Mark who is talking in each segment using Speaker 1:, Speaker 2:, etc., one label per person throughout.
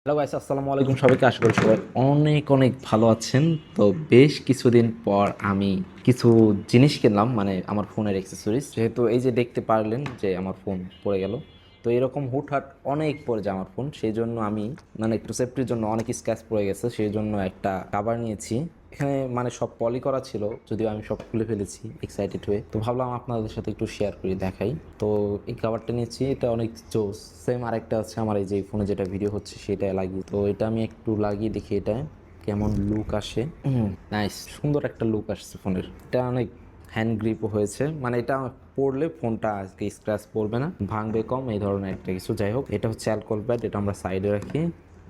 Speaker 1: Hello guys, আসসালামু আলাইকুম। সবাইকে আশা করি সবাই অনেক অনেক ভালো আছেন। তো বেশ কিছুদিন পর আমি কিছু জিনিস কিনলাম, মানে আমার ফোনের অ্যাক্সেসরিজ। যেহেতু এই যে দেখতে পারলেন যে আমার ফোন পড়ে গেল, তো এরকম হুটহাট অনেক পড়ে যায় আমার ফোন। সেই জন্য আমি মানে একটু সেফটির জন্য অনেক স্ক্র্যাচ পড়ে গেছে, সেই জন্য একটা কাভার নিয়েছি। এখানে মানে সব পলি করা ছিল, যদিও আমি সব খুলে ফেলেছি এক্সাইটেড হয়ে। তো ভাবলাম আপনাদের সাথে একটু শেয়ার করি, দেখাই। তো এই কাভারটা নিয়েছি, এটা অনেক জোস। সেম আরেকটা আছে আমার এই যে ফোনে যেটা ভিডিও হচ্ছে সেটা লাগিয়ে, তো এটা আমি একটু লাগিয়ে দেখি এটা কেমন লুক আসে। নাইস, সুন্দর একটা লুক আসছে ফোনের। এটা অনেক হ্যান্ড গ্রিপও হয়েছে, মানে এটা পড়লে ফোনটা আজকে স্ক্র্যাচ পড়বে না, ভাঙবে কম, এই ধরনের একটা কিছু। যাই হোক, এটা হচ্ছে অ্যালকোহল প্যাড, এটা আমরা সাইডে রাখি।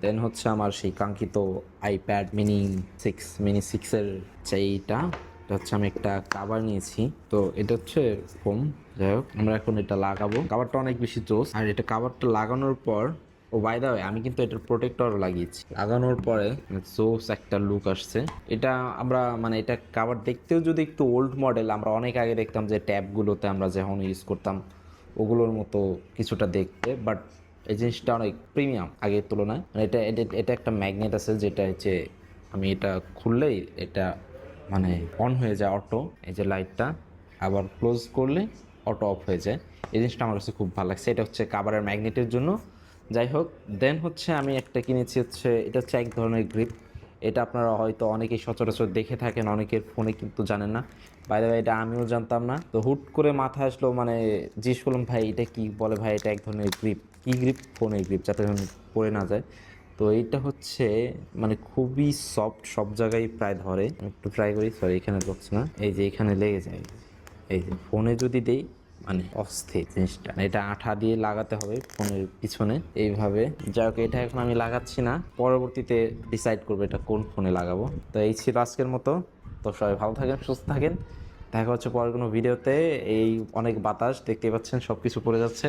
Speaker 1: দেন হচ্ছে আমার সেই কাঙ্ক্ষিত আইপ্যাড মিনি সিক্সের সেইটা। এটা হচ্ছে আমি একটা কাভার নিয়েছি, তো এটা হচ্ছে ফোম। যাই হোক, আমরা এখন এটা লাগাবো। কাভারটা অনেক বেশি জোস, আর এটা কাভারটা লাগানোর পর, ও বাই দা ওয়ে, আমি কিন্তু এটার প্রোটেক্টর লাগিয়েছি। লাগানোর পরে জোস একটা লুক আসছে। এটা আমরা মানে এটা কাভার দেখতেও যদি একটু ওল্ড মডেল, আমরা অনেক আগে দেখতাম যে ট্যাবগুলোতে আমরা যখন ইউজ করতাম ওগুলোর মতো কিছুটা দেখতে, বাট এই জিনিসটা অনেক প্রিমিয়াম আগের তুলনায়। মানে এটা এটা এটা একটা ম্যাগনেট আছে, যেটা হচ্ছে আমি এটা খুললেই এটা মানে অন হয়ে যায় অটো, এই যে লাইটটা। আবার ক্লোজ করলে অটো অফ হয়ে যায়। এই জিনিসটা আমার কাছে খুব ভালো লাগছে। এটা হচ্ছে কাভারের ম্যাগনেটের জন্য। যাই হোক, দেন হচ্ছে আমি একটা কিনেছি, হচ্ছে এটা হচ্ছে এক ধরনের গ্রিপ। এটা আপনারা হয়তো অনেকেই সচরাচর দেখে থাকেন, অনেকের ফোনে কিন্তু জানেন না। বাইরে এটা আমিও জানতাম না, তো হুট করে মাথায় আসলো, মানে জিজ্ঞেস করলাম, ভাই এটা কি? বলে, ভাই এটা এক ধরনের গ্রিপ। কি গ্রিপ? ফোনের গ্রিপ, যাতে পড়ে না যায়। তো এইটা হচ্ছে মানে খুবই সফট, সব জায়গায় প্রায় ধরে। আমি একটু ট্রাই করি, সরি এখানে ধরছে না, এই যে এখানে লেগে যায়। এই যে ফোনে যদি দেই, মানে অস্থির জিনিসটা। এটা আঠা দিয়ে লাগাতে হবে ফোনের পিছনে এইভাবে। যাই হোক, এটা এখন আমি লাগাচ্ছি না, পরবর্তীতে ডিসাইড করবো এটা কোন ফোনে লাগাবো। তো এই ছিল আজকের মতো। তো সবাই ভালো থাকেন, সুস্থ থাকেন। দেখা হচ্ছে পরের কোনো ভিডিওতে। এই অনেক বাতাস দেখতে পাচ্ছেন, সব কিছু পড়ে যাচ্ছে।